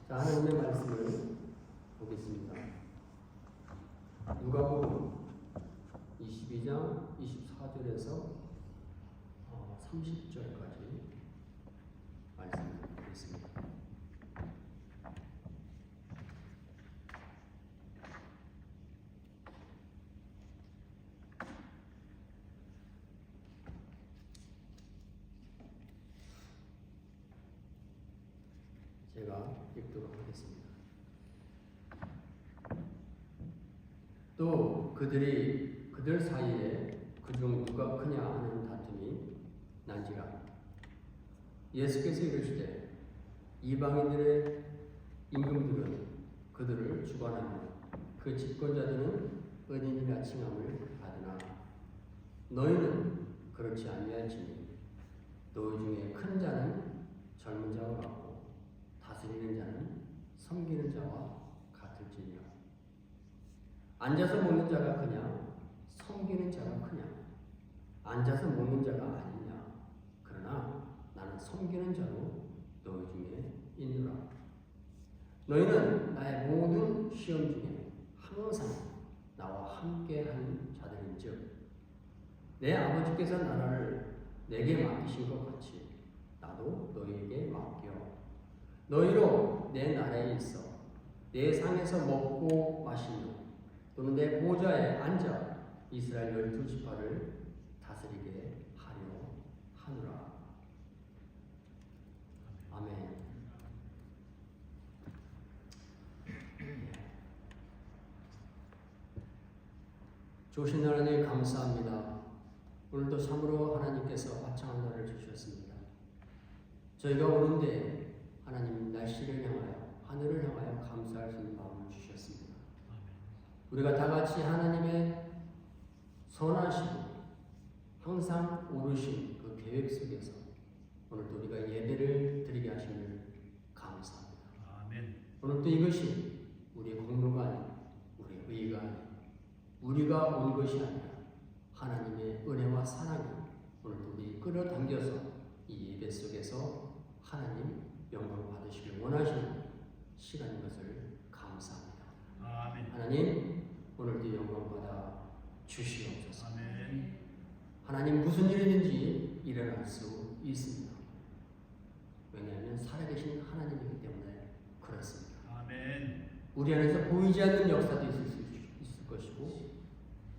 자, 하나님의 말씀을 보겠습니다. 누가복음 22장 24절에서 30절까지 말씀을 보겠습니다. 제가 읽도록 하겠습니다. 또 그들이 그들 사이에 그중 누가 크냐 하는 다툼이 난지라. 예수께서 이르시되 이방인들의 임금들은 그들을 주관하며 그 집권자들은 은인이라 칭함을 받으나 너희는 그렇지 아니할지니 너희 중에 큰 자는 젊은 자와 같고 다스리는 자는 섬기는 자와 같을지니라. 앉아서 먹는 자가 크냐 섬기는 자가 크냐? 앉아서 먹는 자가 아니냐? 그러나 나는 섬기는 자로 너희 중에 있노라. 너희는 나의 모든 시험 중에 항상 나와 함께한 자들인즉 내 아버지께서 나라를 내게 맡기신 것 같이 나도 너희에게 맡겨 너희로 내 나라에 있어 내 상에서 먹고 마시며 또는 내 보좌에 앉아 이스라엘 12지파를 다스리게 하려 하노라. 아멘. 좋으신 하나님 감사합니다. 오늘도 참으로 하나님께서 화창한 날을 주셨습니다. 저희가 오는데 하나님 날씨를 향하여 하늘을 향하여 감사할 수 있는 마음을 주셨습니다. 우리가 다 같이 하나님의 선하시고 항상 오르신 그 계획 속에서 오늘도 우리가 예배를 드리게 하심을 감사합니다. 아멘. 오늘도 이것이 우리의 공로가 아니고 우리의 의의가 아니고 우리가 온 것이 아니라 하나님의 은혜와 사랑이 오늘도 우리 끌어당겨서 이 예배 속에서 하나님 영광 받으시길 원하시는 시간인 것을 감사합니다. 아멘. 하나님 오늘도 영광 받아 주시옵소서. 아멘. 하나님 무슨 일이든지 일어날 수 있습니다. 왜냐하면 살아계신 하나님이기 때문에 그렇습니다. 아멘. 우리 안에서 보이지 않는 역사도 있을 것이고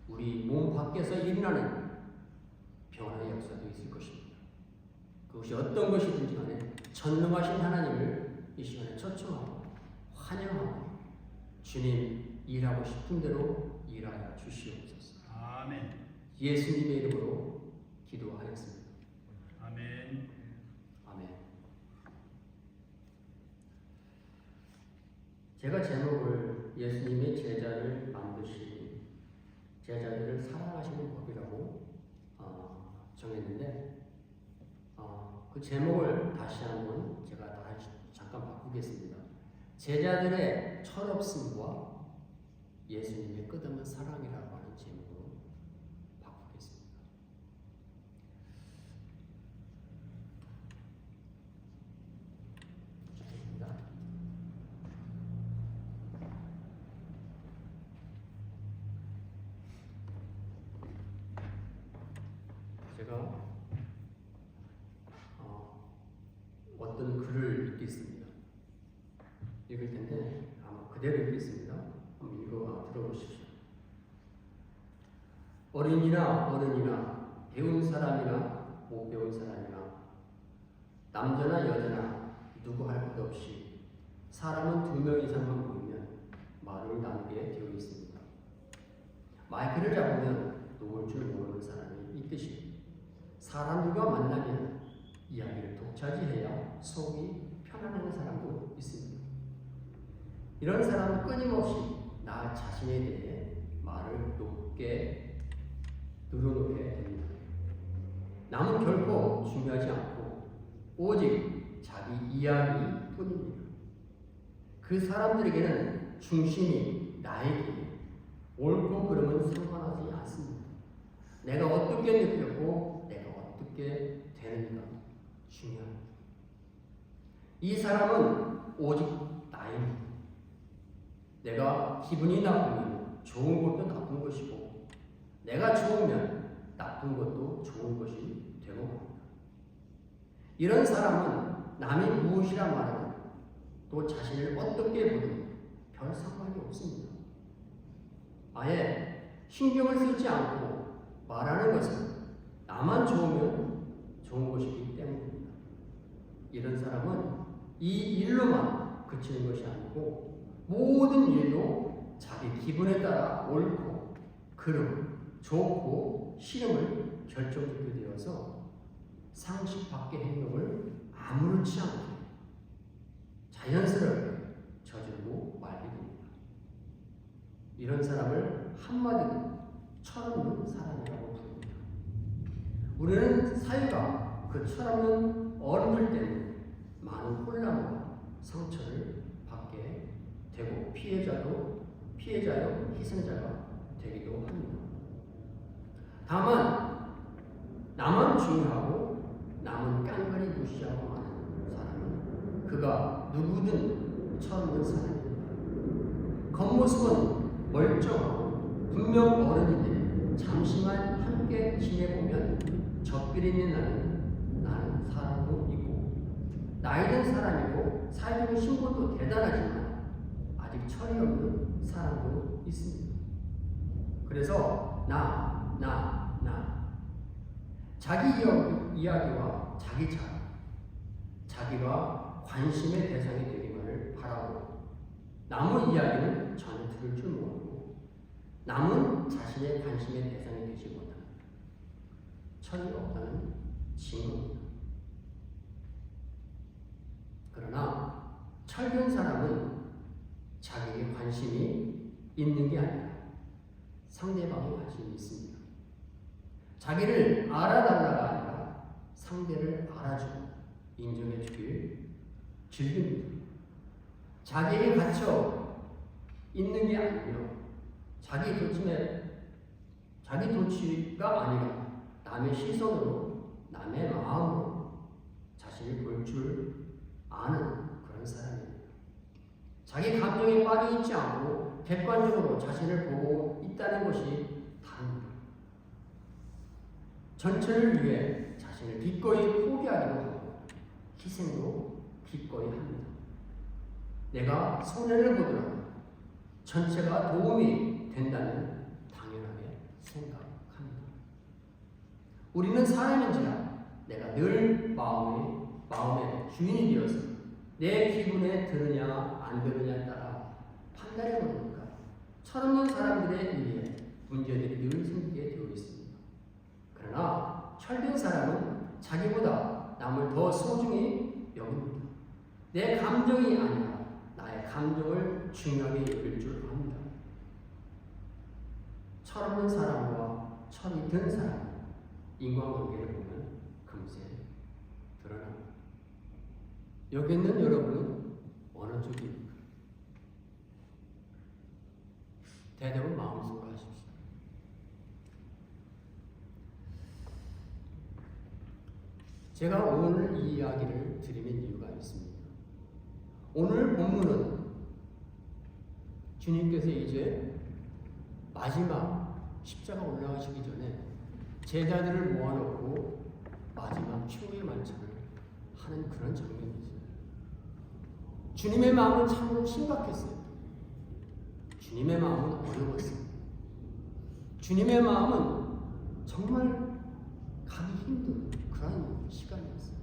우리 몸 밖에서 일어나는 변화의 역사도 있을 것입니다. 그것이 어떤 것이든지 간에 전능하신 하나님을 이 시간에 초청하고 환영하고 주님 일하고 싶은 대로 일하여 주시옵소서. 아멘. 예수님의 이름으로 기도하였습니다. 아멘. 아멘. 제가 제목을 예수님의 제자를 만드시 제자들을 사랑하시는 법이라고 정했는데 그 제목을 다시 한번 제가 잠깐 바꾸겠습니다. 제자들의 철없음과 예수님의 끝없는 사랑이라고 하는 제목으로 바꾸겠습니다. 제가 어떤 글을 읽겠습니다. 읽을 텐데 아마 그대로 읽겠습니다. 한번 읽어 들어보십시오. 어린이나 어른이나 배운 사람이나 못 배운 사람이나 남자나 여자나 누구 할 것 없이 사람은 2명 이상만 모이면 말을 나누게 되어 있습니다. 마이크를 잡으면 놓을 줄 모르는 사람이 있듯이 사람들과 만나면 이야기를 독차지해야 속이 편안한 사람도 있습니다. 이런 사람은 끊임없이 나 자신에 대해 말을 높게 늘어놓게 됩니다. 남은 결코 중요하지 않고 오직 자기 이야기 뿐입니다. 그 사람들에게는 중심이 나에게 옳고 그름은 상관하지 않습니다. 내가 어떻게 느꼈고 내가 어떻게 되는가 중요합니다. 이 사람은 오직 나입니다. 내가 기분이 나쁘면 좋은 것도 나쁜 것이고, 내가 좋으면 나쁜 것도 좋은 것이 되고 맙니다. 이런 사람은 남이 무엇이라 말하든 또 자신을 어떻게 보든 별 상관이 없습니다. 아예 신경을 쓰지 않고 말하는 것은 나만 좋으면 좋은 것이기 때문입니다. 이런 사람은 이 일로만 그치는 것이 아니고 모든 일도 자기 기분에 따라 옳고 그름, 좋고 싫음을 결정짓게 되어서 상식 밖의 행동을 아무렇지 않게 자연스럽게 저지르고 말게 됩니다. 이런 사람을 한마디로 철없는 사람이라고 부릅니다. 우리는 사회가 그 철없는 어른들 때문에 많은 혼란과 상처를 받게 되고 피해자요 희생자가 되기도 합니다. 다만 나만 중요하고 남은 깡그리 무시하고 하는 사람은 그가 누구든 철없는 사람입니다. 겉모습은 멀쩡하고 분명 어른인데 잠시만 함께 지내보면 적비리는 나는 사람도 있고 나이든 사람이고 사회적인 신분도 대단하지만 아직 철이 없는 사람도 있습니다. 그래서 나 자기 이야기와 자기 자랑, 자기가 관심의 대상이 되기만을 바라고 남의 이야기는 전혀 들을 줄 모르고 남은 자신의 관심의 대상이 되지 못하는 철이 없다는 증거입니다. 그러나 철든 사람은 자기에게 관심이 있는 게 아니라 상대방의 관심이 있습니다. 자기를 알아달라가 아니라 상대를 알아주고 인정해주길 즐깁니다. 자기에게 갇혀 있는 게 아니며 자기 도취가 아니라 남의 시선으로 남의 마음으로 자신을 볼 줄 아는 그런 사람입니다. 자기 감정에 빠져 있지 않고 객관적으로 자신을 보고 있다는 것이 다릅니다. 전체를 위해 자신을 기꺼이 포기하기도 하고 희생도 기꺼이 합니다. 내가 손해를 보더라도 전체가 도움이 된다면 당연하게 생각합니다. 우리는 사람인지라 내가 늘 마음의 주인이 되어서 내 기분에 드느냐 안 드느냐에 따라 판단해 보니까 철없는 사람들의 일에 문제들이 늘 생기게 되어 있습니다. 그러나 철든 사람은 자기보다 남을 더 소중히 여깁니다. 내 감정이 아니라 나의 감정을 중요하게 여길 줄 압니다. 철없는 사람과 철이 든 사람 인간관계를 보면 금세 드러납니다. 여기 있는 여러분은 어느 쪽입니까? 대답은 마음속으로 하십시오. 제가 오늘 이 이야기를 드리는 이유가 있습니다. 오늘 본문은 주님께서 이제 마지막 십자가 올라가시기 전에 제자들을 모아놓고 마지막 최후의 만찬을 하는 그런 장면이죠. 주님의 마음은 참으로 심각했어요. 주님의 마음은 어려웠어요. 주님의 마음은 정말 가기 힘든 그런 시간이었어요.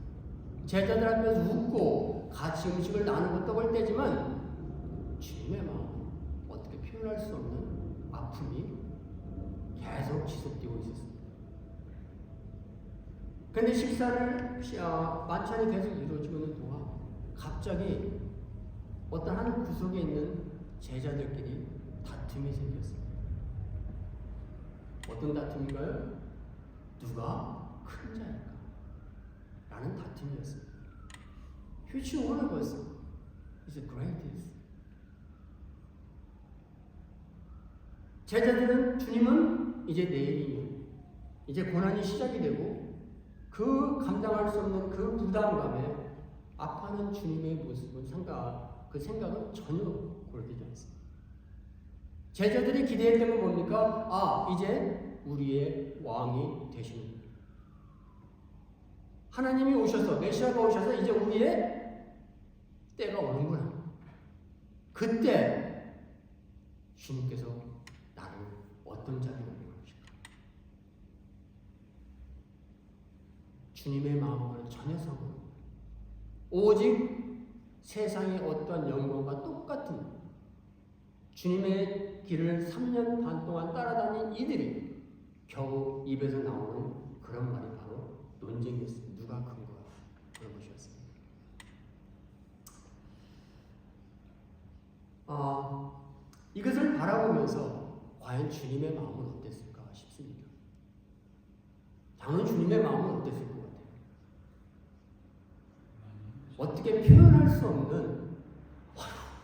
제자들 앞에서 웃고 같이 음식을 나누고 떡을 떼지만 주님의 마음은 어떻게 표현할 수 없는 아픔이 계속 지속되고 있었습니다. 그런데 만찬이 계속 이루어지고 있는 동안 갑자기 어떤 한 구석에 있는 제자들끼리 다툼이 생겼습니다. 어떤 다툼인가요? 누가 큰 자일까? 라는 다툼이었습니다. Which one of us is the greatest? 제자들은 주님은 이제 내일이면 이제 고난이 시작이 되고 그 감당할 수 없는 그 부담감에 아파하는 주님의 모습을 그 생각은 전혀 고려되지 않습니다. 제자들이 기대했던 건 뭡니까? 이제 우리의 왕이 되시는 거예요. 하나님이 오셔서, 메시아가 오셔서 이제 우리의 때가 오는구나. 그때 주님께서 나를 어떤 자리에 올릴 것인가? 주님의 마음과는 전혀 상관없는 오직 세상의 어떠한 영광과 똑같은 주님의 길을 3년 반 동안 따라다닌 이들이 겨우 입에서 나오는 그런 말이 바로 논쟁이었습니다. 누가 큰 거야? 그런 것이었습니다. 이것을 바라보면서 과연 주님의 마음은 어땠을까 싶습니다. 저는 주님의 마음은 어땠을 것 같아요. 어떻게 표현할 수 없는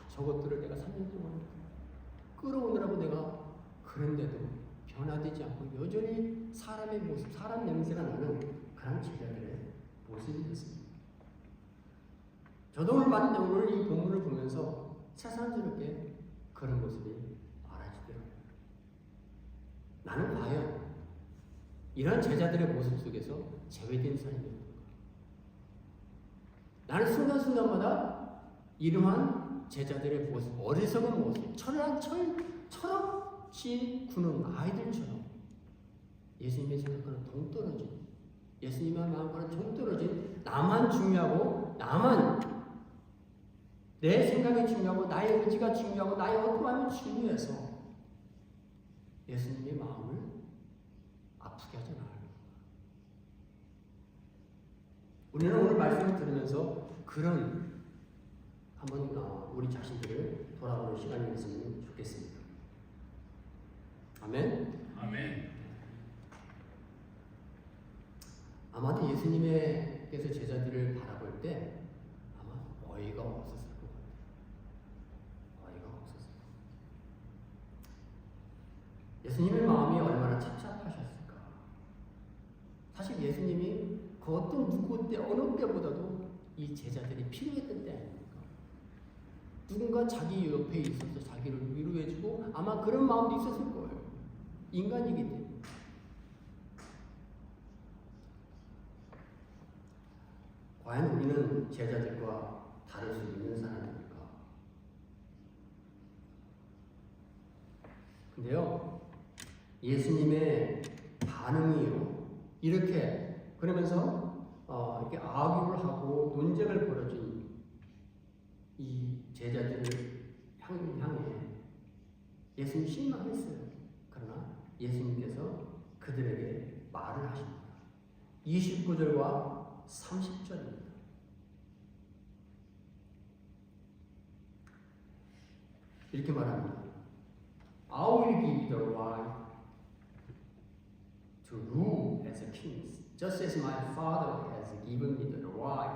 저것들을 내가 3년 동안 끌어오느라고 내가 그런데도 변화되지 않고 여전히 사람의 모습, 사람 냄새가 나는 그런 제자들의 모습이었습니다. 저도 오늘 이 본문을 보면서 새삼스럽게 그런 모습이 알아지더라고요. 나는 과연 이런 제자들의 모습 속에서 제외된 사람이었는가? 나는 순간순간마다 이러한 제자들의 모습, 어리석은 모습, 철없이 구는 아이들처럼 예수님의 생각과는 동떨어진, 예수님의 마음과는 동떨어진, 나만 중요하고, 나만 내 생각이 중요하고, 나의 의지가 중요하고, 나의 어떤 마음이 중요해서 예수님의 마음을 아프게 하지 않아요. 우리는 오늘 말씀을 들으면서 그런 한번 우리 자신들을 돌아보는 시간이 있으면 좋겠습니다. 아멘. 아멘. 아마도 예수님께서 제자들을 바라볼 때 아마 어이가 없었을 것 같아요. 어이가 없었을 것 같아요. 예수님의 마음이 얼마나 착잡하셨을까. 사실 예수님이 그 어떤 누구 때 어느 때보다도 이 제자들이 필요했던 때 아닙니까? 누군가 자기 옆에 있어서 자기를 위로해주고 아마 그런 마음도 있었을 거예요. 인간이기 때문에. 과연 우리는 제자들과 다를 수 있는 사람입니까? 근데요, 예수님의 반응이요, 이렇게 그러면서 이렇게 악유를 하고 논쟁을 벌여진 이 제자들을 향해 예수님 실망했어요. 그러나 예수님께서 그들에게 말을 하십니다. 29절과 30절입니다. 이렇게 말합니다. I will give you the right to rule as a king, just as my Father has given me the right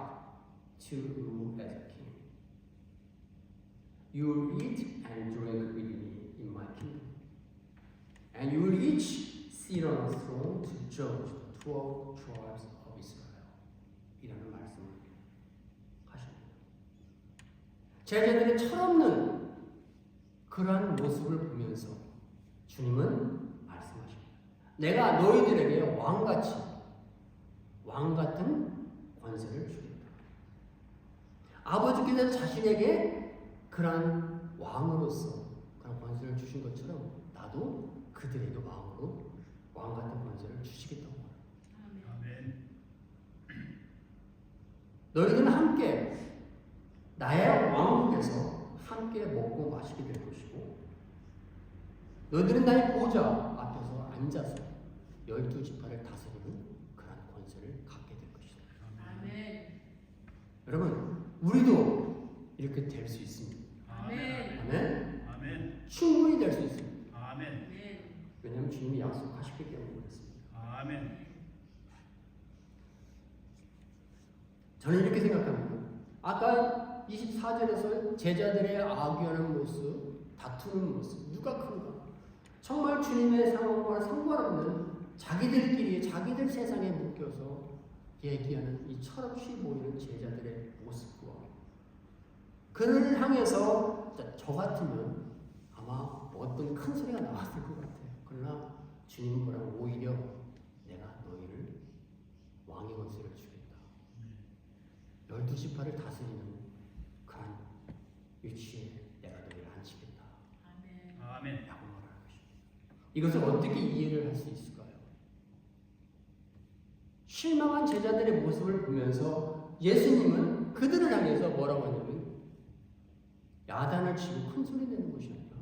to rule as a king. You will eat and drink with me in my kingdom, and you will each sit on a throne to judge the 12 tribes of Israel. 이라는 말씀을 하십니다. 제자들의 철없는 그러한 모습을 보면서 주님은 말씀하십니다. 내가 너희들에게 왕 같은 권세를 주겠다. 아버지께서 자신에게 그러한 왕으로서 그런 권세를 주신 것처럼 나도 그들에게 왕 같은 권세를 주시겠다고 합니다. 아멘. 너희들은 함께 나의 왕국에서 함께 먹고 마시게 될 것이고, 너희들은 나의 보좌 앞에서 앉아서 12지파를 다스리는 그런 권세를 갖게 될 것이다. 아멘. 여러분, 우리도 이렇게 될 수 있습니다. 아멘. 아멘. 아멘. 충분히 될 수 있습니다. 아멘. 왜냐하면 주님이 약속하셨기 때문에 그렇습니다. 아멘. 저는 이렇게 생각합니다. 아까 24절에서 제자들의 악유하는 모습, 다투는 모습, 누가 큰가? 정말 주님의 상황과 상관없는 자기들끼리 자기들 세상에 묶여서 얘기하는 이 철없이 보이는 제자들의 모습과 그를 향해서 저 같으면 아마 어떤 큰 소리가 나왔을 것 같아요. 그러나 주님은 뭐라고 오히려 내가 너희를 왕의 권세를 주겠다. 12지파를 다스리는 그런 위치에 내가 너희를 앉히겠다. 아멘. 아멘. 라고 말하는 것입니다. 이것을 어떻게 이해를 할 수 있을까요? 실망한 제자들의 모습을 보면서 예수님은 그들을 향해서 뭐라고 하냐면 야단을 치고 큰 소리 내는 것이 아니라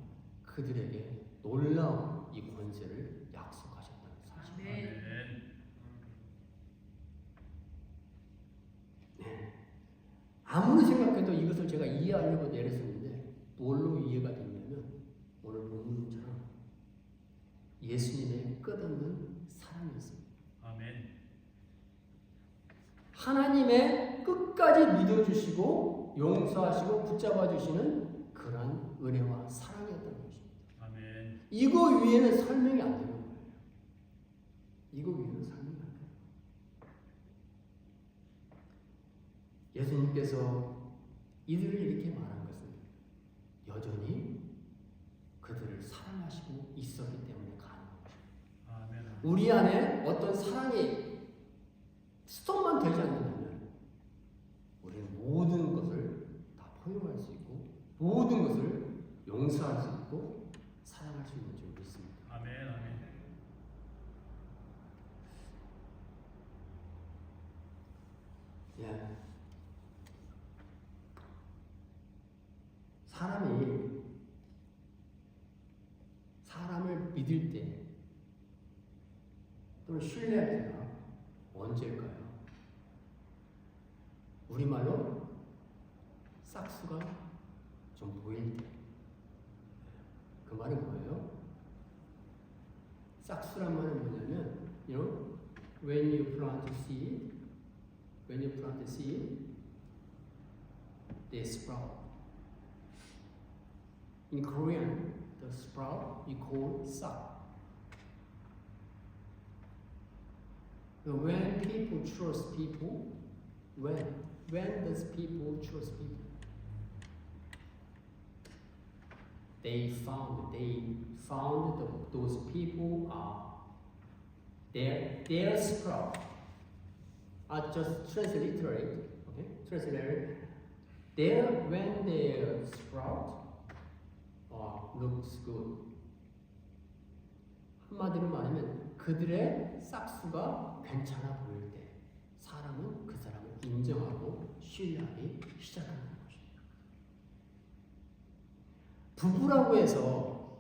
그들에게 놀라운 이 권세를 약속하셨다는 사실. 아멘. 네. 아무리 생각해도 이것을 제가 이해하려고 내렸었는데 뭘로 이해가 됐냐면 오늘 본문처럼 예수님의 끝없는 사랑이었습니다. 아멘. 하나님의 끝까지 믿어주시고 용서하시고 붙잡아 주시는 그러한 은혜와 사랑이었다는 것입니다. 아멘. 이거 위에는 설명이 안 되는 거예요. 이거 위에는 설명이 안 돼요. 예수님께서 이들을 이렇게 말한 것은 여전히 그들을 사랑하시고 있었기 때문에 가능한 것입니다. 아멘. 우리 안에 어떤 사랑이 스톱만 되지 않는다면 우리는 모든 것을 다 포용할 수 있고 모든 것을 용서할 수 있고 사랑할 수 있는 줄 믿습니다. 아멘. 아멘. 예. 사람을 믿을 때 또는 신뢰할 때가 언제일까요? 우리말로 싹수가 좀 보일 때. 그 말은 뭐예요? 싹수란 말은 뭐냐면, you know, when you plant seed, they sprout. In Korean, the sprout we call 싹. When people trust people, when does people trust people? They found those people are their sprout. Just transliterate, okay? Transliterate. When their sprout looks good. 한마디로 말하면 그들의 싹수가 괜찮아 보일 때 사람은 그 사람을 인정하고 신뢰하기 시작하는 것입니다. 부부라고 해서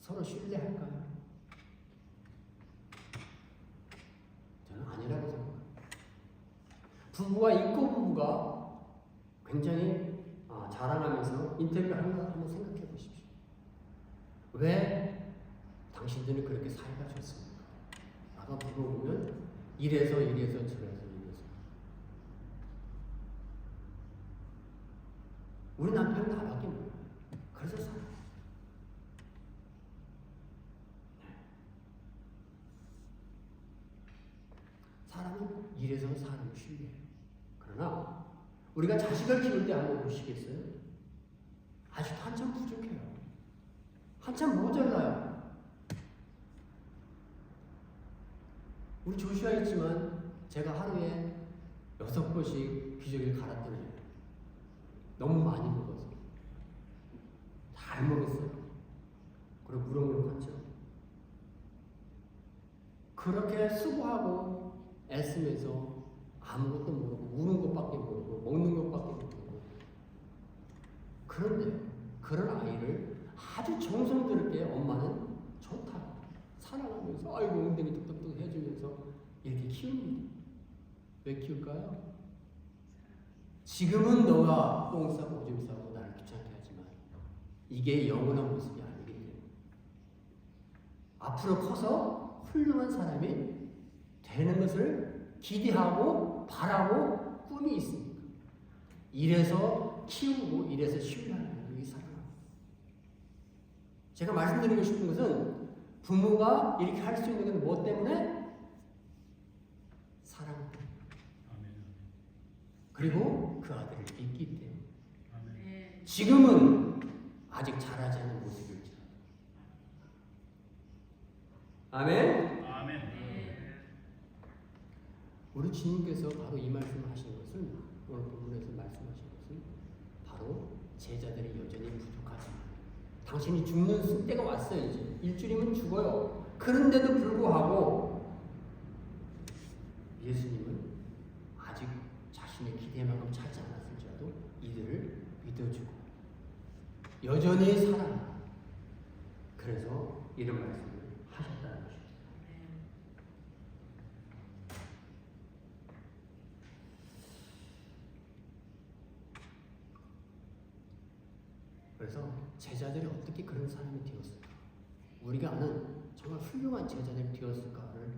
서로 신뢰할까요? 저는 아니라고 생각합니다. 부부가 인고 부부가 굉장히 자랑하면서 인터뷰를 하는 거 한번 생각해 보십시오. 왜 당신들은 그렇게 사이가 좋습니까? 나가 물어보면 이래서 저래서. 우리 남편은 나밖에 몰라요. 그래서 살아요. 사람은 이래서 사람을 신뢰해요. 그러나 우리가 자식을 키울 때 한번 보시겠어요? 아직도 한참 부족해요. 한참 모자라요. 우리 조슈아 있지만 제가 하루에 6번씩 기저귀를 갈아뜨려요. 너무 많이 먹어서. 잘 먹었어요. 그리고 무럭무럭하죠. 그렇게 수고하고 애쓰면서 아무것도 모르고 우는 것밖에 모르고 먹는 것밖에 모르고 그런데 그런 아이를 아주 정성스럽게 엄마는 좋다 사랑하면서 아이고 엉덩이 뚝뚝뚝 해주면서 이렇게 키웁니다. 왜 키울까요? 지금은 너가 똥 싸고 오줌 싸고 나를 귀찮게 하지만 이게 영원한 모습이 아니기 때문에 앞으로 커서 훌륭한 사람이 되는 것을 기대하고 바라고 꿈이 있습니다. 이래서 키우고 이래서 신뢰하는 게 사랑합니다. 제가 말씀드리고 싶은 것은 부모가 이렇게 할 수 있는 건 뭐 때문에? 사랑 때문에. 아멘. 그리고 그 아들을 믿기 때문에. 지금은 아직 잘하지 않은 모습일지. 아멘. 아멘. 우리 주님께서 바로 이 말씀하신 것은, 오늘 본문에서 말씀하신 것은 바로 제자들이 여전히 부족하지만 당신이 죽는 때가 왔어요. 이제 일주일이면 죽어요. 그런데도 불구하고 예수님은 아직 자신의 기대만큼 차지 않았을지라도 이들을 믿어주고 여전히 사랑하고, 그래서 이런 말씀을 하셨다는 것입니다. 그래서 제자들이 어떻게 그런 사람이 되었을까? 우리가 아는 정말 훌륭한 제자들이 되었을까를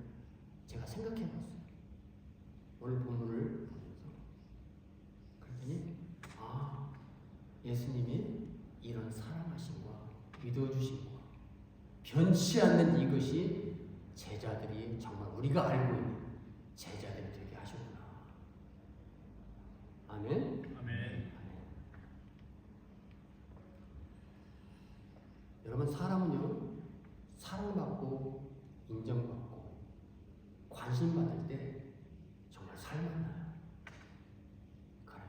제가 생각해 봤어요. 오늘 본문을 보면서. 그랬더니 예수님이 이런 사랑하심과 믿어주심과 변치 않는 이것이 제자들이 정말 우리가 알고 있는 제자들이 되게 하셨구나. 아멘. 아멘. 여러분, 사람은요, 사랑받고 인정받고 관심받을 때 정말 살만나요. 그래요.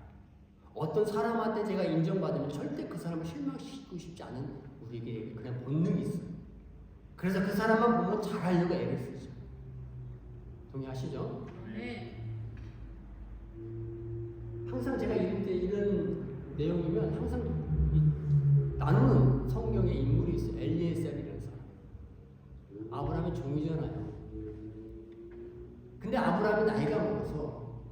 어떤 사람한테 제가 인정받으면 절대 그 사람을 실망시키고 싶지 않은 우리에게 그냥 본능이 있어요. 그래서 그 사람만 보면 잘하려고 애를 쓰죠. 동의하시죠? 항상 제가 이럴 때 이런 내용이면 항상 나누는 성경에 인물이 있어요. 엘리에셀이라는 사람. 아브라함의 종이잖아요. 근데 아브라함이 나이가 먹어서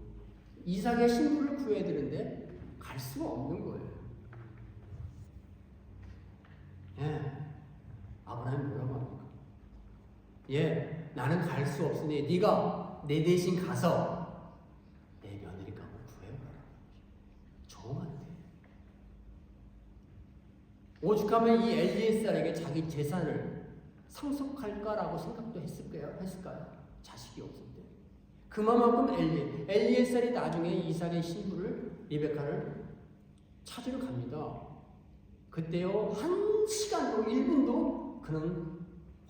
이삭의 신부를 구해야 되는데 갈 수가 없는 거예요. 아브라함이 뭐라고 합니까? 나는 갈 수 없으니 네가 내 대신 가서 내 며느리감을 구해봐라. 정한테. 오죽하면 이 엘리에셀에게 자기 재산을 상속할까라고 생각도 했을까요? 자식이 없을 때. 그만큼 엘리에셀이 나중에 이삭의 신부를 리베카를 찾으러 갑니다. 그때요, 1시간도 1분도 그는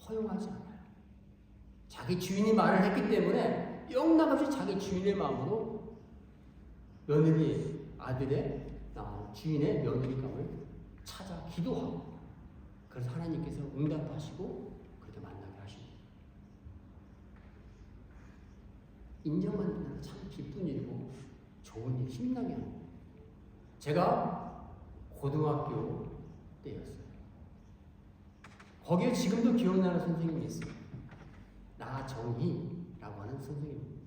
허용하지 않아요. 자기 주인이 말을 했기 때문에 영락없이 자기 주인의 마음으로 며느리 아들의 주인의 며느리감을 찾아 기도하고, 그래서 하나님께서 응답하시고 그렇게 만나게 하십니다. 인정받는 건 참 기쁜 일이고 좋은 일, 힘나게 합니다. 제가 고등학교 때였어요. 거기에 지금도 기억나는 선생님이 있어요. 나정희라고 하는 선생님입니다.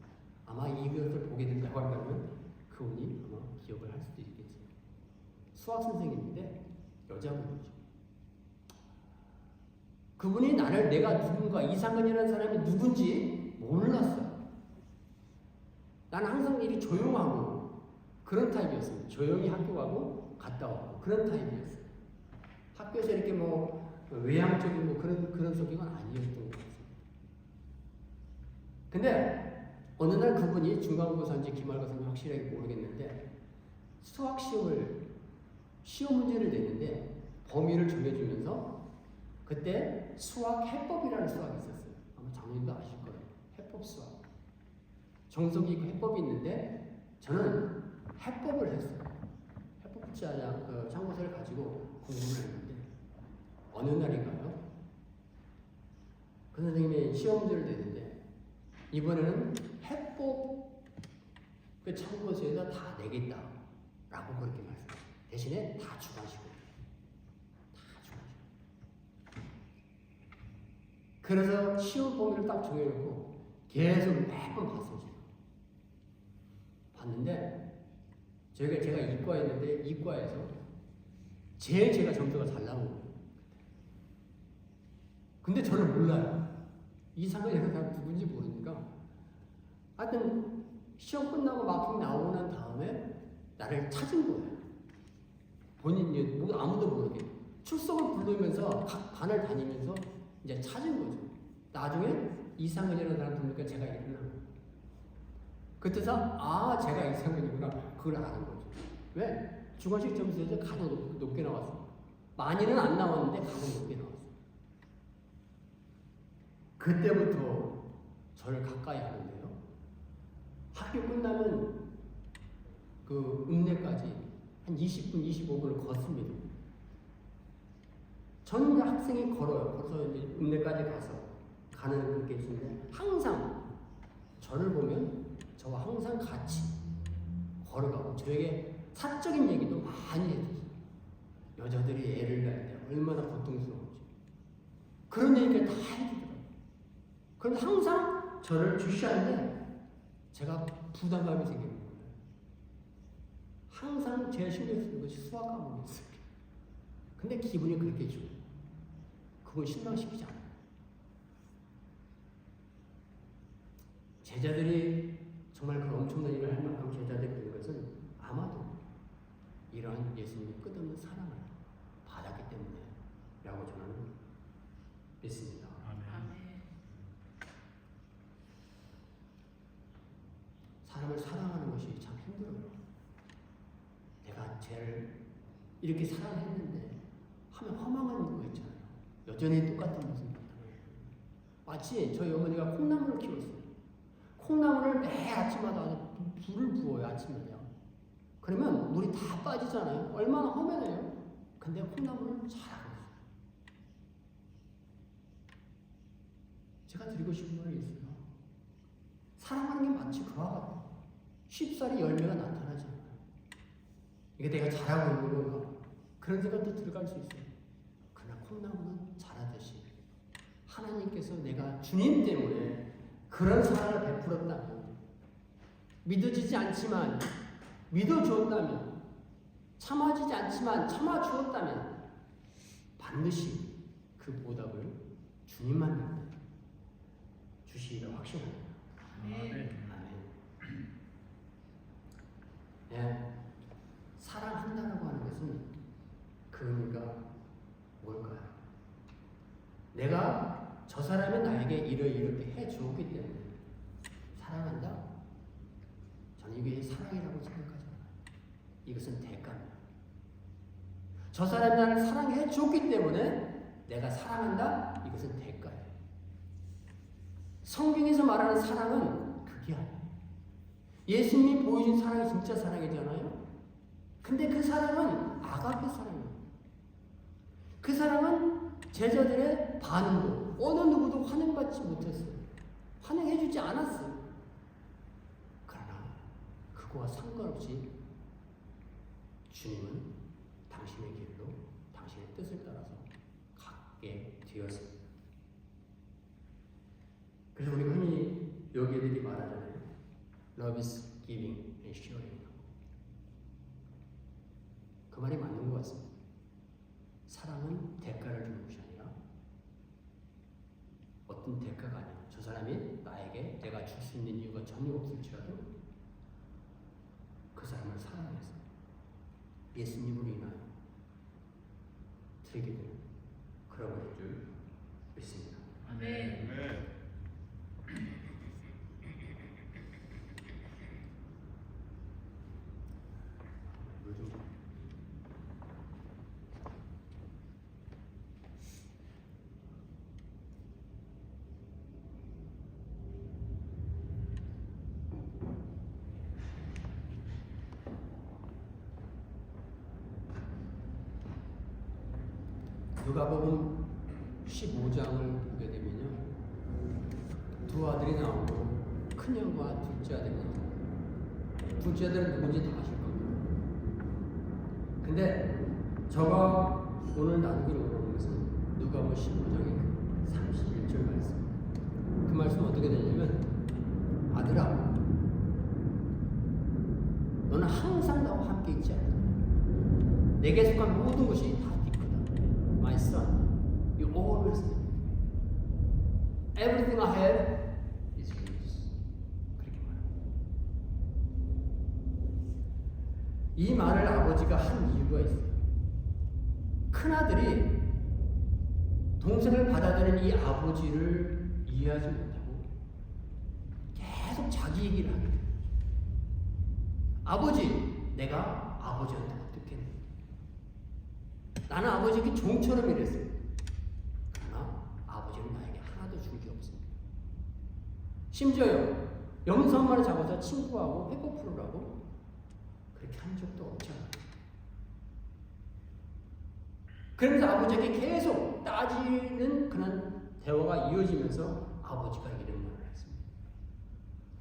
아마 이것을 보게 된다고 한다면 그분이 아마 기억을 할 수도 있겠죠. 수학 선생님인데 여자분이죠. 그분이 내가 누군가, 이상근이라는 사람이 누군지 몰랐어요. 나는 항상 일이 조용하고 그런 타입이었어요. 조용히 학교 가고 갔다 오고 그런 타입이었어요. 학교에서 이렇게 외향적인 그런 성격은 아니었던 것 같습니다. 근데 어느 날 그분이 중간고사인지 기말고사인지 확실하게 모르겠는데 수학 시험 문제를 냈는데 범위를 정해주면서 그때 수학 해법이라는 수학이 있었어요. 아마 장님도 아실 거예요. 해법 수학. 정석이 있고 해법이 있는데 저는 해법을 했어요. 해법 참고서를 가지고 공부를 했는데 어느 날인가요? 그 선생님이 시험 문제를 내는데 이번에는 해법 그 참고서에다 다 내겠다라고 그렇게 말씀하셨어요. 대신에 다 주관식으로. 그래서 시험 범위를 딱 정해놓고 계속 매번 봤어요. 봤는데 제가 이과였는데 이과에서 제일 제가 점수가 잘 나온 거예요. 근데 저를 몰라요. 이상한 사람 누군지 모르니까 하여튼 시험 끝나고 마킹 나오고 난 다음에 나를 찾은 거예요. 본인이 아무도 모르게 출석을 부르면서 각 반을 다니면서 이제 찾은 거죠. 나중에 이상은이라는 사람 부르니까 제가 일어난 거예요. 그때서 제가 이상은이구나 그걸 아는 거죠. 왜? 주관식 점수에서 가장 높게 나왔어요. 많이는 안 나왔는데 가장 높게 나왔어요. 그때부터 저를 가까이 하는데요. 학교 끝나면 그 읍내까지 한 20분, 25분을 걷습니다. 전 학생이 걸어요. 걸어서 이제 읍내까지 가는 그게 있는데 항상 저를 보면 저와 항상 같이 걸어가고 저에게 사적인 얘기도 많이 해줬어요. 여자들이 애를 낳을 때 얼마나 고통스러운지 그런 얘기를 다 해주더라고요. 그런데 항상 저를 주시하는데 제가 부담감이 생기는 거예요. 항상 제일 신경 쓰는 것이 수학 과목이었어요. 근데 기분이 그렇게 좋아요. 그건 실망시키지 않아요. 제자들이 정말 그 엄청난 일을 할 만큼 제자들이 된 것은 아마도 이러한 예수님의 끝없는 사랑을 받았기 때문에 라고 저는 믿습니다. 아멘. 사람을 사랑하는 것이 참 힘들어요. 내가 쟤를 이렇게 사랑했는데 하면 허망한 거 있잖아요. 여전히 똑같은 모습 마치 저희 어머니가 콩나물을 키웠어요. 콩나물을 매 아침마다 불을 부어요. 아침에요. 그러면 물이 다 빠지잖아요. 얼마나 험해요. 근데 콩나물은 잘하고 있어요. 제가 드리고 싶은 말이 있어요. 사랑하는 게 마치 그와 같아요. 쉽사리 열매가 나타나지 않아요. 이게 내가 잘하고 있는 건가? 그런 생각도 들어갈 수 있어요. 그러나 콩나물은 자라듯이 하나님께서 내가 주님 때문에 그런 사랑을 베풀었다면, 믿어지지 않지만 믿어주었다면, 참아지지 않지만 참아주었다면 반드시 그 보답을 주님만 주시리라 확신합니다. 아멘. 아멘. 네, 사랑한다라고 하는 것은 그 의미가 뭘까요? 내가 저 사람이 나에게 이렇게 해주었기 때문에 사랑한다? 저는 이게 사랑이라고 생각하지 않아요. 이것은 대가입니다. 저 사람이 나를 사랑해 줬기 때문에 내가 사랑한다? 이것은 대가예요. 성경에서 말하는 사랑은 그게 아니에요. 예수님이 보여준 사랑이 진짜 사랑이잖아요. 근데 그 사랑은 아가페 사랑이에요. 그 사랑은 제자들의 반응도 어느 누구도 환영받지 못했어요. 환영해주지 않았어요. 그러나 그거와 상관없이 주님은 당신의 길로 당신의 뜻을 따라서 가게 되었습니다. 그래서 우리가 흔히 여기 애들이 말하잖아요. Love is giving and sharing. 그 말이 맞는 것 같습니다. 사랑은 대가를 주는 것이 아니라 어떤 대가가 아니에요. 저 사람이 나에게 내가 줄 수 있는 이유가 전혀 없을지라도 그 사람을 사랑해서 예수님으로 인하여 드리게 되는 그런 것일 줄 믿습니다. 아멘. 요즘 누가복음 15장을 보게 되면요, 두 아들이 나오고 큰 형과 둘째 아들이 나오고, 둘째 아들은 누군지 다 아실 겁니다. 근데 저가 오늘 나누기로 원하는 것은 누가복음 15장의 31절 말씀. 그 말씀은 어떻게 되냐면, 아들아, 너는 항상 나와 함께 있지 않느냐. 내게 속한 모든 것이 다 네 거다. My son, you always have me. Everything I have is yours. 그렇게 말합니다. 이 말을 아버지가 한 이유가 있어요. 큰아들이 동생을 받아들인 이 아버지를 이해하지 못하고 계속 자기 얘기를 하게 돼요. 아버지, 내가 아버지한테 어떻게 했는지. 나는 아버지에게 종처럼 일했어요. 그러나 아버지는 나에게 하나도 준 게 없습니다. 심지어요, 염소 한 마리 잡아서 친구하고 회고 풀으라고 그렇게 한 적도 없잖아요. 그러면서 아버지에게 계속 따지는 그런 대화가 이어지면서 아버지가 이런 말을 했습니다.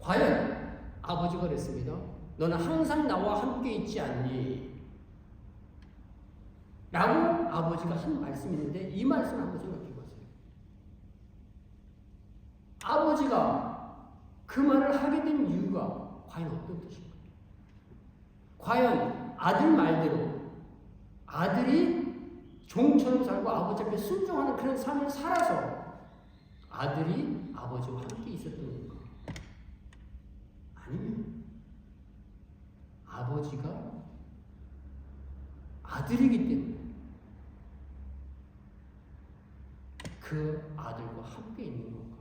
과연 아버지가 그랬습니다. 너는 항상 나와 함께 있지 않니? 라고 아버지가 한 말씀이 있는데 이 말씀을 한번 생각해 보세요. 아버지가 그 말을 하게 된 이유가 과연 어떤 뜻인가요? 과연 아들 말대로 아들이 종처럼 살고 아버지 앞에 순종하는 그런 삶을 살아서 아들이 아버지와 함께 있었던 건가? 아니면 아버지가 아들이기 때문에 그 아들과 함께 있는 건가?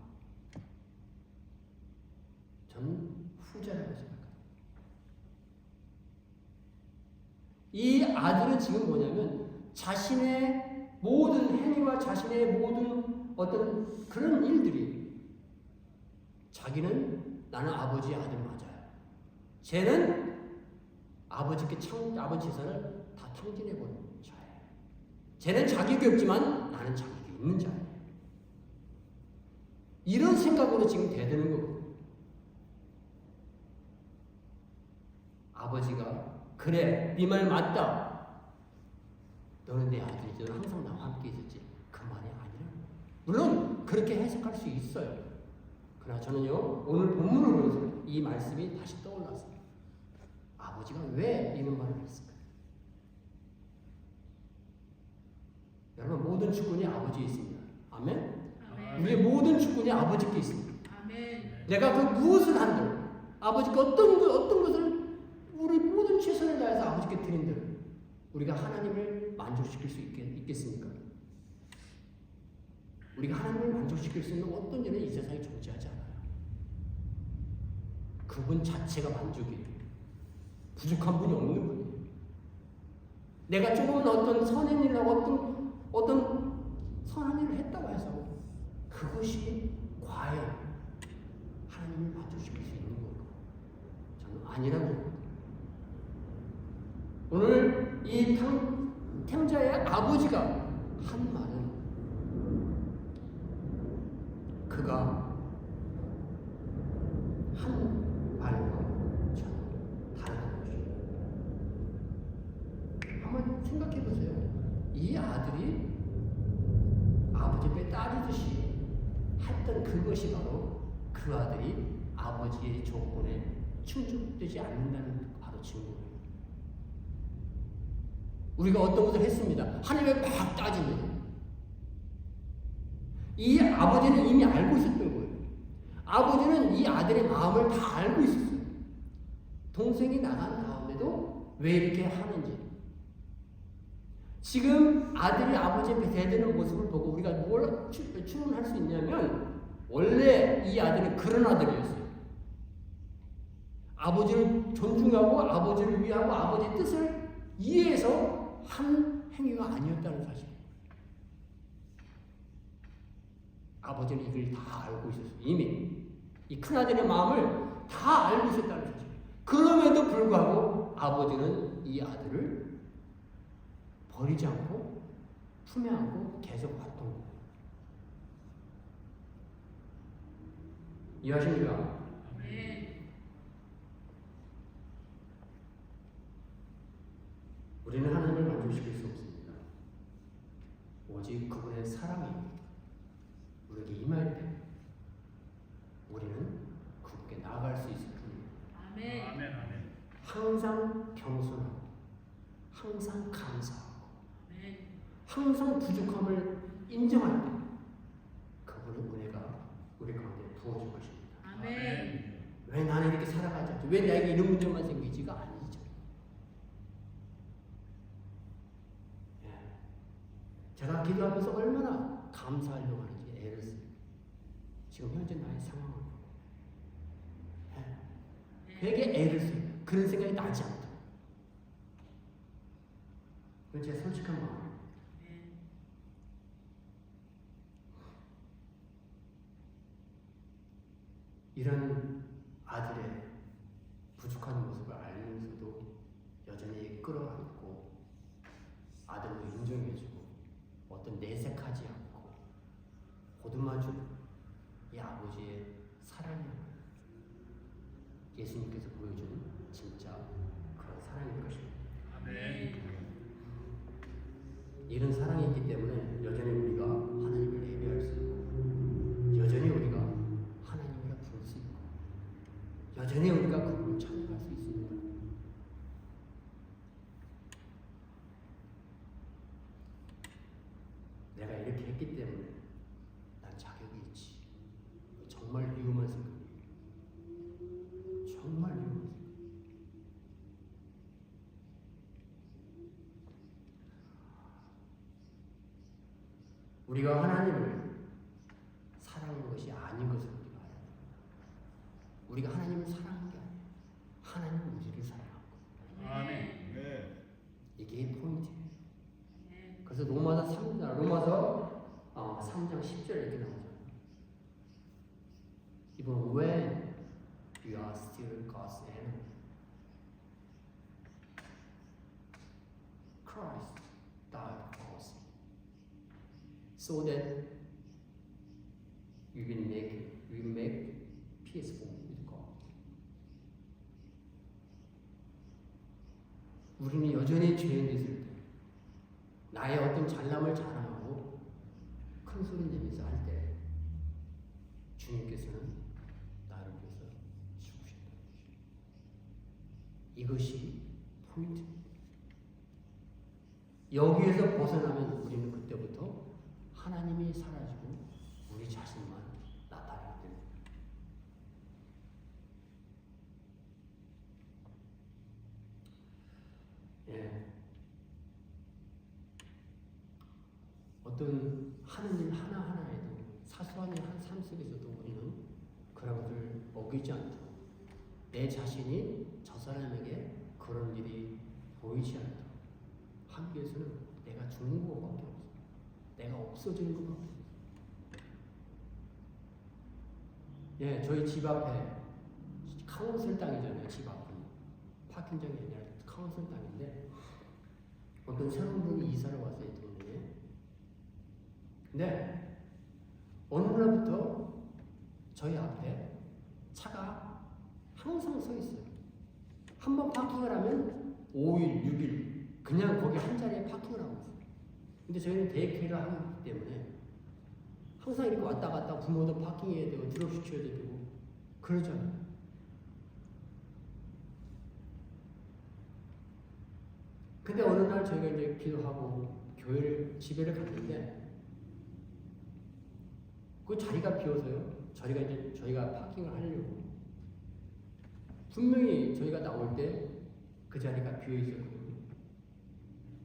저는 후자라고 생각합니다. 이 아들은 지금 뭐냐면 자신의 모든 행위와 자신의 모든 어떤 그런 일들이 자기는 나는 아버지의 아들 맞아요. 쟤는 아버지 재산을 다 탕진해버린 자예요. 쟤는 자격이 없지만 나는 자격이 있는 자예요. 이런 생각으로 지금 대드는 거고 아버지가 그래 네 말 맞다. 너는 내 아들이지. 너는 항상 나와 함께 있었지. 그 말이 아니라 물론 그렇게 해석할 수 있어요. 그러나 저는요 오늘 본문을 보면서 이 말씀이 다시 떠올랐어요. 아버지가 왜 이런 말을 했을까요? 여러분 모든 주권이 아버지에 있습니다. 아멘? 아멘. 우리의 모든 주권이 아버지께 있습니다. 아멘. 내가 그 무엇을 한들 아버지가 어떤 것을 우리 모든 최선을 다해서 아버지께 드린들 우리가 하나님을 만족시킬 수 있겠습니까? 우리가 하나님을 만족시킬 수 있는 어떤 일은 이 세상에 존재하지 않아요. 그분 자체가 만족이에요. 부족한 분이 없는 분이에요. 내가 조금은 어떤 선한 일을 하고 어떤 선한 일을 했다고 해서 그것이 과연 하나님을 만족시킬 수 있는 건가? 저는 아니라고 봅니다. 오늘 이 템자의 아버지가 한 말은 그가 한 말과 저는 다른 것이에요. 한번 생각해 보세요. 이 아들이 아버지 배 따르듯이 했던 그것이 바로 그 아들이 아버지의 조건에 충족되지 않는다는 바로 증거예요. 우리가 어떤 것을 했습니다. 하나님을 막 따집니다. 이 아버지는 이미 알고 있었던 거예요. 아버지는 이 아들의 마음을 다 알고 있었어요. 동생이 나간 다음에도 왜 이렇게 하는지. 지금 아들이 아버지의 대드는 모습을 보고 우리가 뭘 추론할 수 있냐면 원래 이 아들은 그런 아들이었어요. 아버지를 존중하고 아버지를 위하고 아버지의 뜻을 이해해서 한 행위가 아니었다는 사실입니다. 아버지는 이걸 다 알고 있었어요. 이미 이 큰아들의 마음을 다 알고 있었다는 사실. 그럼에도 불구하고 아버지는 이 아들을 버리지 않고 품에 안고 계속 왔던 거예요. 이해하십니까? 아멘. 우리는 하나님을 만족시킬 수 없습니다. 오직 그분의 사랑이 우리에게 임할 때 우리는 그분께 나아갈 수 있을 뿐입니다. 아멘. 아멘. 아멘. 항상 겸손하고 항상 감사하고 아멘. 항상 부족함을 인정할 때 그분의 은혜가 우리 가운데 부어질 것입니다. 아멘. 왜 나는 이렇게 살아가지 않지? 왜 나에게 이런 문제만 생기지가 아니죠. 제가 기도하면서 얼마나 감사하려고 하는지 애를 써요. 지금 현재 나의 상황을 되게 애를 써요. 그런 생각이 나지 않다. 그건 제 솔직한 마음. 아멘. 이런 아들의 부족한 모습을 알면서도 여전히 끌어안고 아들로 인정해주고 어떤 내색하지 않고 보듬어주는 이 아버지의 사랑이야말로 예수님께서 보여주는 진짜 그런 사랑일 것입니다. 아멘. 이런 사랑이 있기 때문에 여전히 우리가 하나님을 예배할 수 있고 여전히 우리가 하나님이라 부를 수 있고 여전히 우리가 그분을 찬양할 수 있습니다. 내가 이렇게 했기 때문에 난 자격이 있지. 정말 위험한 생각이에요. 정말 위험한 생각. 우리가 하나님을 사랑하는 것이 아닌 것을 우리가 알아야 됩니다. 우리가 하나님을 사랑하는 게 아니에요. 하나님은 우리를 사랑하고 아멘. 네. 이게 포인트예요. 아멘. 그래서 로마서 3장 10절에 이렇게 나오잖아요. Even when we are still God's enemy, Christ died for us, so that we will make peaceful with God. 우리는 여전히 죄인 됐을 때, 나의 어떤 잘남을 자랑하고 큰 소리 내면서 할 때, 주님께서는 나를 위해서 죽으셨다. 이것이 포인트입니다. 여기에서 벗어나면 우리는 그때부터 하나님이 사라지고 우리 자신만 나타나게 됩니다. 예. 어떤 하는 일 하나하나에도 사소한 일 한 삶 속에서도 우리는 그런 것을 어기지 않도록 내 자신이 저 사람에게 그런 일이 보이지 않도록 하기 위해서는 내가 죽는 것밖에 없어. 내가 없어지는 것밖에 없어. 예, 저희 집 앞에 카운슬 땅이잖아요. 집 앞은 파킹장이 아니라 카운슬 땅인데 어떤 새로운 분이 이사를 왔어요. 이 동네에. 근데 어느 날부터 저희 앞에 차가 항상 서 있어요. 한 번 파킹을 하면 5일, 6일 그냥 거기 한 자리에 파킹을 하고 있어요. 근데 저희는 데이케어를 하기 때문에 항상 이렇게 왔다 갔다 부모도 파킹해야 되고 드롭시켜야 되고 그러잖아요. 근데 어느 날 저희가 이제 기도하고 교회를 집에를 갔는데 그 자리가 비어서요. 저희가 파킹을 하려고 분명히 저희가 나올 때 그 자리가 비어 있었거든요.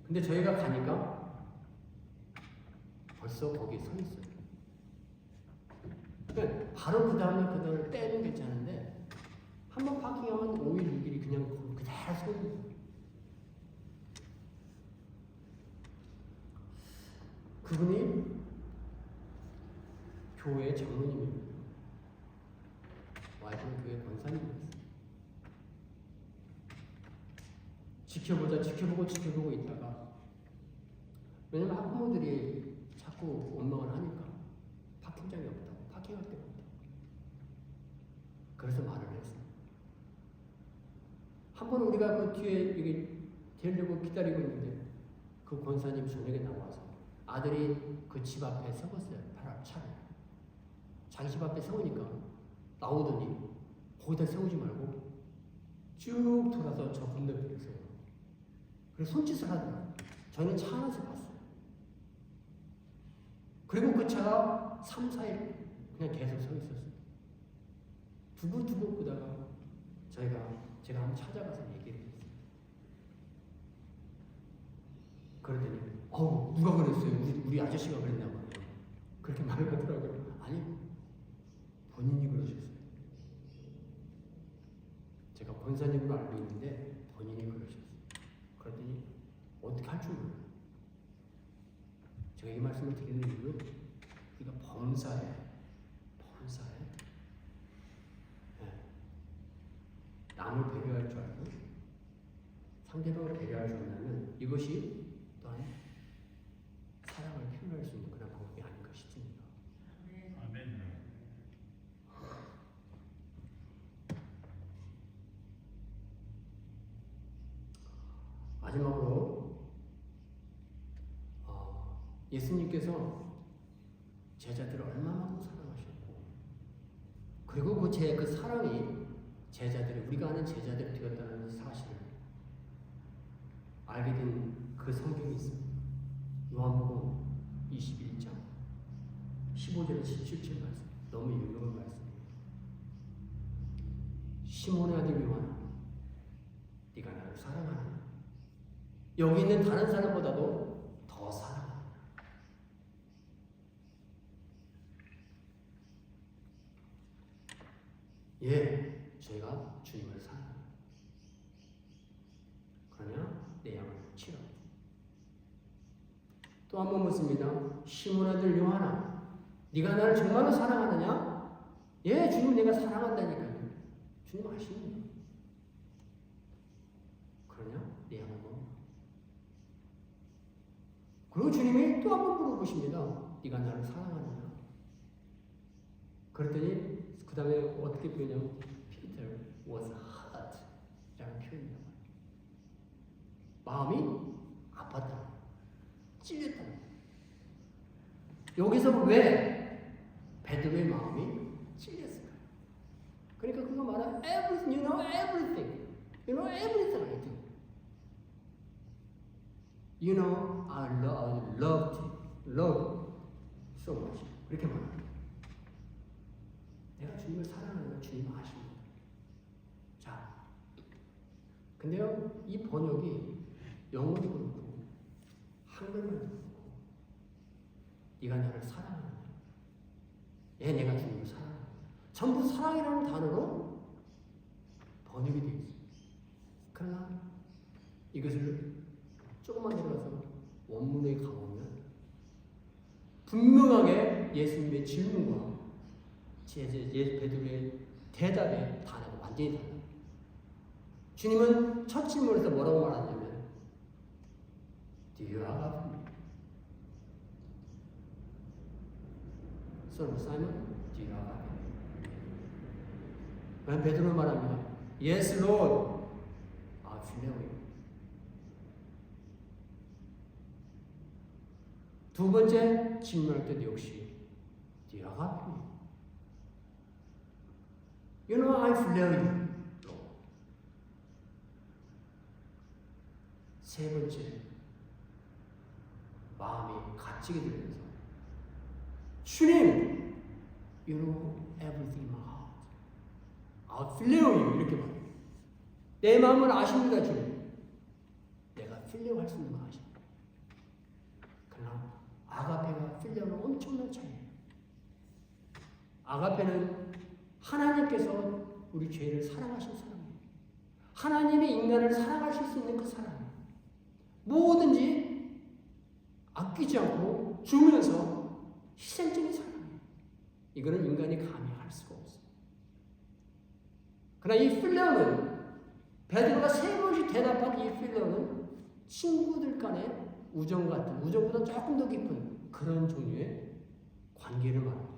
근데 저희가 가니까 벌써 거기 서 있어요. 그러니까 바로 그 다음에 빼면 괜찮은데 한 번 파킹하면 5일, 6일이 그냥 그대로 서 있는 거예요. 그분이 교회 장로님입니다. 와이프는 교회 권사님이었어요. 지켜보고 있다가 왜냐면 학부모들이 자꾸 원망을 하니까 파킹장이 없다고 파킹할 데가 없다고 그래서 말을 했어요. 한 번 우리가 그 뒤에 여기 되려고 기다리고 있는데 그 권사님 저녁에 나와서 아들이 그 집 앞에 세웠어요. 차를 자기 집 앞에 세우니까 나오더니 거기다 세우지 말고 쭉 돌아서 저 건너편에 세워요. 그래서 손짓을 하더라고요. 저희는 차 안에서 봤어요. 그리고 그 차가 3, 4일 그냥 계속 서 있었어요. 두고두고 보다가 제가 한번 찾아가서 얘기를 했어요. 그러더니 누가 그랬어요? 우리 아저씨가 그랬나 봐요. 그렇게 말을 하더라고요. 아니 본인이 그러셨어요. 제가 권사님으로 알고 있는데 본인이 그러셨어요. 그랬더니 어떻게 할 줄 몰라요. 이 말씀을 드리는 이유는 우리가 범사에 남을 배려할 줄 알고 상대방을 배려할 줄 알면 이것이 또한 사랑을 표현할 수 있는 그런 방법이 아닌가 싶습니다. 아멘. 마지막으로 예수님께서 제자들을 얼마만큼 사랑하셨고 그리고 그 사랑이 제자들이 우리가 아는 제자들이 되었다는 사실을 알게 된 그 성경이 있습니다. 요한복음 21장 15절에서 17절 말씀 너무 유명한 말씀이에요. 시몬의 아들 요한아 네가 나를 사랑하느냐 여기 있는 다른 사람보다도 더 사랑하느냐 예, 저희가 주님을 사랑합니다. 그러냐 내 양을 치라. 또 한 번 묻습니다. 시몬 아들 요한아 네가 나를 정말로 사랑하느냐? 예, 주님 내가 사랑한다니까요. 주님 아십니다. 그러냐? 내 양을 먹어. 그리고 주님이 또 한 번 물어보십니다. 네가 나를 사랑하느냐? 그랬더니 그 다음에 어떻게 표현하냐면 Peter was hurt 라는 표현입니다. 마음이 아팠다. 찔렸다. 여기서 왜 베드로의 마음이 찔렸을까? 그러니까 그거 말하는 everything, you know everything. You know everything I do. You know I loved so much. 그렇게 말합니다. 내가 주님을 사랑하는 걸 주님 아십니다. 자, 근데요 이 번역이 영어도 그렇고 한글말도 그렇고 네가 나를 사랑하느냐? 예, 내가 주님을 사랑합니다. 전부 사랑이라는 단어로 번역이 되어 있습니다. 그러나 이것을 조금만 들어가서 원문에 가보면 분명하게 예수님의 질문과 베드로의 대답의 단어가 완전히 달라요. 주님은 첫 질문에서 뭐라고 말하냐면 Do you love me? Son of Simon, do you love me? 베드로는 말합니다. Yes, Lord. I feel you. 두 번째 질문할 때도 역시 Do you love me? You know I feel you. 세 번째 마음이 갇히게 되면서 주님, you know everything in my heart. I feel you 이렇게 말해요. 내 마음을 아십니다, 주님. 내가 필레오 할 수 있는 거 아십니다. 그러나 아가페와 필레오는 엄청난 차이예요. 아가페는 하나님께서 우리 죄를 사랑하신 사람이에요. 하나님이 인간을 사랑하실 수 있는 그 사람이에요. 뭐든지 아끼지 않고 주면서 희생적인 사람이에요. 이거는 인간이 감히 할 수가 없어요. 그러나 이 필레오는 베드로가 세 번씩 대답한 이 필레오는 친구들 간의 우정 같은 우정보다 조금 더 깊은 그런 종류의 관계를 말합니다.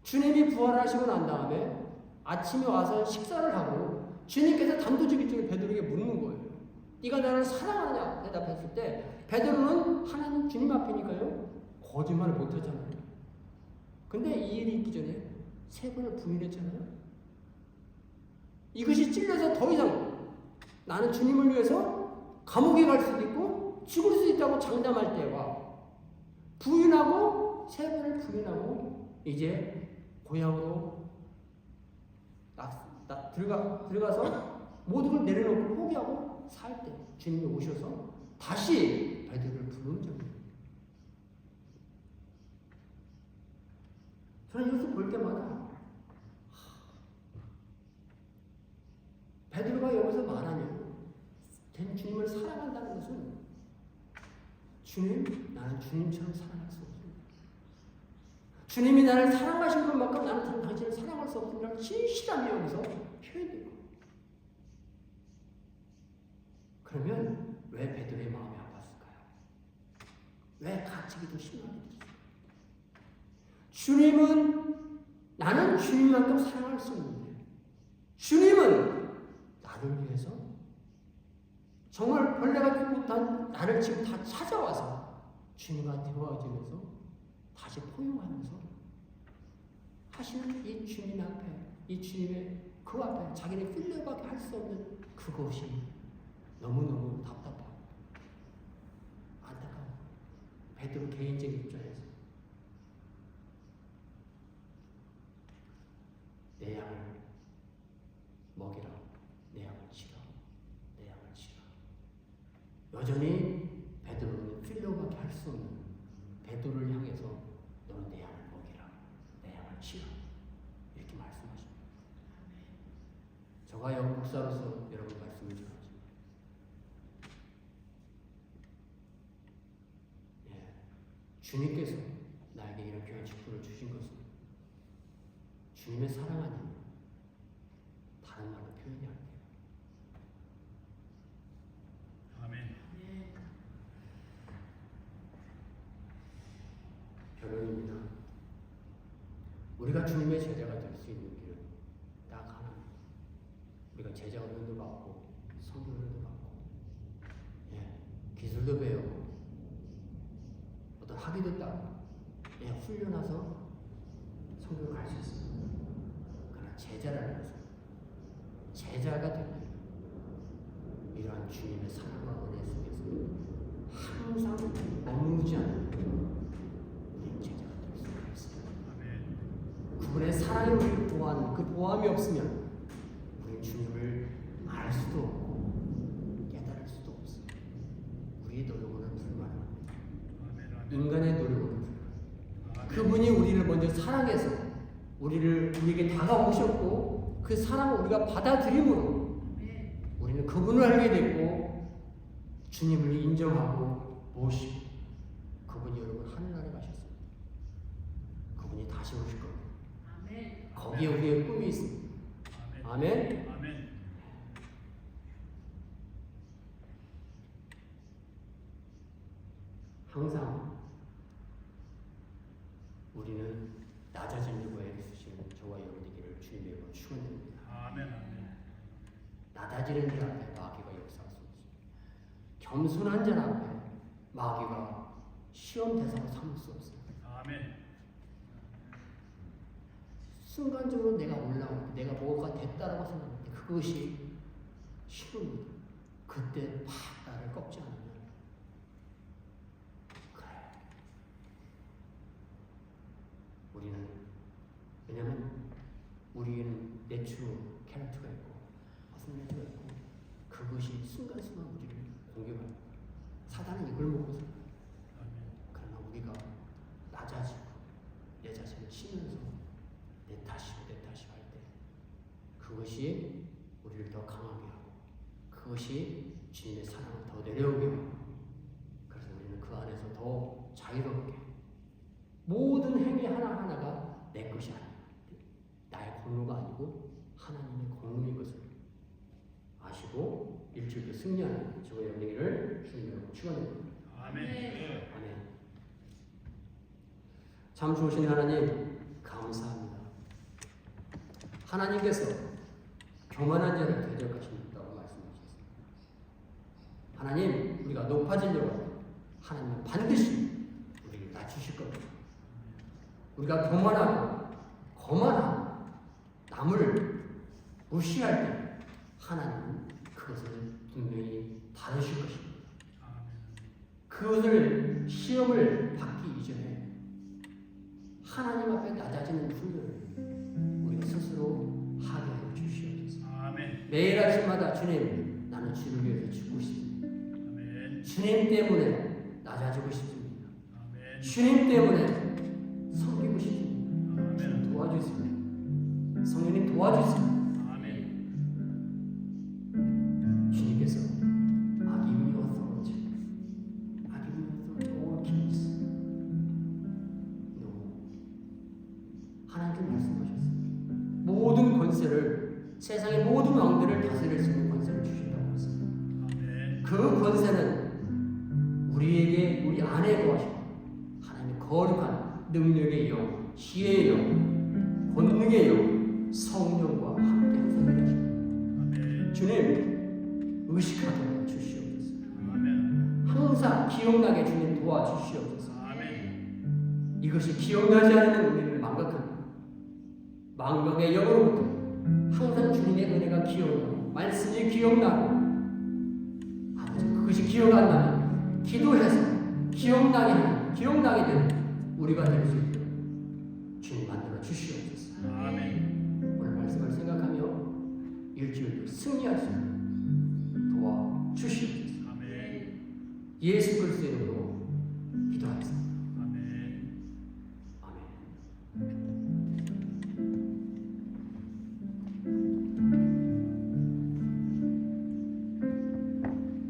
주님이 부활하시고 난 다음에 아침에 와서 식사를 하고 주님께서 단도직입적으로 베드로에게 묻는 거예요. 네가 나를 사랑하느냐 대답했을 때 베드로는 하나님 주님 앞이니까요 거짓말을 못하잖아요. 근데 이 일이 있기 전에 세 번을 부인했잖아요. 이것이 찔려서 더 이상 나는 주님을 위해서 감옥에 갈 수도 있고 죽을 수도 있다고 장담할 때와 부인하고 세 번을 부인하고 이제 고향으로 들어가서 모든 걸 내려놓고 포기하고 살 때 주님이 오셔서 다시 베드로를 부르는 점이에요. 저는 이것을 볼 때마다 베드로가 여기서 말하는 주님을 사랑한다는 것은 주님, 나는 주님처럼 사랑할 수 없습니다. 주님이 나를 사랑하신 것만큼 나는 당신을 사랑할 수 없습니다. 진실함이 여기서 표현되고. 그러면 왜 베드로의 마음이 아팠을까요? 왜 갇히기도 심하게 됐을까요? 주님은 나는 주님만큼 사랑할 수 있는데 주님은 나를 위해서 정말 벌레가 못한 나를 지금 다 찾아와서 주님과 대화하면서 다시 포용하면서 하시는 이 주님 앞에, 이 주님의 그 앞에 자기네 필요밖에 할 수 없는 그것이 너무너무 답답하고 안타까워. 베드로 개인적인 입장에서 내 양을 먹이라, 내 양을 치라, 내 양을 치라. 여전히 베드로는 필요밖에 할 수 없는 베드로를 향해서 너는 내 양을 먹이라, 내 양을 치라 이렇게 말씀하십니다. 저가 목사로서 여러분 말씀을 전하십니다. 주님께서 나에게 이런 귀한 직분을 주신 것은 주님의 사랑 아니면 다른 말로 표현이 안 돼요. 아멘. 결론입니다. 우리가 주님의 제자가 될 수 있는 길은 딱 하나. 우리가 제자 훈련도 받고 성경 훈련도 받고 기술도 배우고 어떤 학위도 따고 훈련해서 성경을 갈 수 있습니다. 그러나 제자라는 것은 제자가 되면 이러한 주님의 사랑과 은혜 속에서 항상 머무르지 않는 우리 제자가 될 수가 있습니다. 그분의 사랑이 우리를 보호하는 그 보호함이 없으면 우리는 주님을 알 수도 없고 깨달을 수도 없습니다. 우리의 노력으로는 불가능합니다. 인간의 노력으로는 불가능합니다. 그분이 우리를 먼저 사랑해서 우리에게 다가오셨고 그 사랑을 우리가 받아들임으로 우리는 그분을 알게 됐고 주님을 인정하고 모시고 그분이 여러분 하늘나라에 가셨습니다. 그분이 다시 오실 겁니다. 거기에 우리의 꿈이 있습니다. 아멘. 아멘. 항상 우리는 낮아지려고 애쓰시는 저와 여러분에게를 주님의 이름으로 축원드립니다. 아멘. 아멘. 낮아지는 자 앞에 마귀가 역사할 수 없습니다. 겸손한 자 앞에 마귀가 시험 대상을 삼을 수 없습니다. 아멘. 순간적으로 내가 올라오고 내가 뭐가 됐다라고 생각하는데 그것이 싫습니다. 그때 팍 나를 꺾지 않으면 그래. 우리는 왜냐면 우리는 내추럴 캐릭터가 있고 퍼스널리티가 있고 그것이 순간순간 우리를 공격합니다. 사단은 이걸 먹고 살아요. 그러나 우리가 낮아지고 내 자신을 치면서 내 탓이고 할 때 그것이 우리를 더 강하게 하고 그것이 주님의 사랑을 더 내려오게 하고 그래서 우리는 그 안에서 더 자유롭게 모든 행위 하나하나가 내 것이 아니고 나의 공로가 아니고 하나님의 공로인 것을 아시고 일주일도 승리하는 저와 여러분에게를 주님으로 축원합니다. 아멘. 아멘. 참 좋으신 하나님 감사합니다. 하나님께서 교만한 자를 대적하신다고 말씀하셨습니다. 하나님 우리가 높아지려고 하면 하나님은 반드시 우리를 낮추실 겁니다. 우리가 교만하고 거만하고 남을 무시할 때 하나님은 그것을 분명히 다루실 것입니다. 그것을 시험을 받기 이전에 하나님 앞에 낮아지는 훈련을 우리가 스스로 하게 하여 주시옵소서. 아멘. 매일 아침마다 주님 나는 주를 위해서 죽고 싶습니다. 아멘. 주님 때문에 낮아지고 싶습니다. 아멘. 주님 때문에 섬기고 싶습니다. 아멘. 주님 도와주세요. 성령님 도와주세요. 아멘. 주님께서 I give you authority. I give you authority. 그 권세는 우리에게 우리 안에 거하시고 하나님의 거룩한 능력의 영, 지혜의 영, 권능의 영, 성령과 함께 항상 일하십니다. 아멘. 주님 의식하게 하여 주시옵소서. 아멘. 항상 기억나게 주님 도와주시옵소서. 아멘. 이것이 기억나지 않으면 우리를 망각합니다. 망각의 영으로부터 항상 주님의 은혜가 기억나고 말씀이 기억나고 아버지 그것이 기억 안 나면 기도해서 기억나게 되는 우리가 될 수 있도록 주님 만들어 주시옵소서. 아멘. 오늘 말씀을 생각하며 일주일도 승리할 수 있도록 도와주시옵소서. 아멘. 예수 그리스도의 이름으로 기도하겠습니다.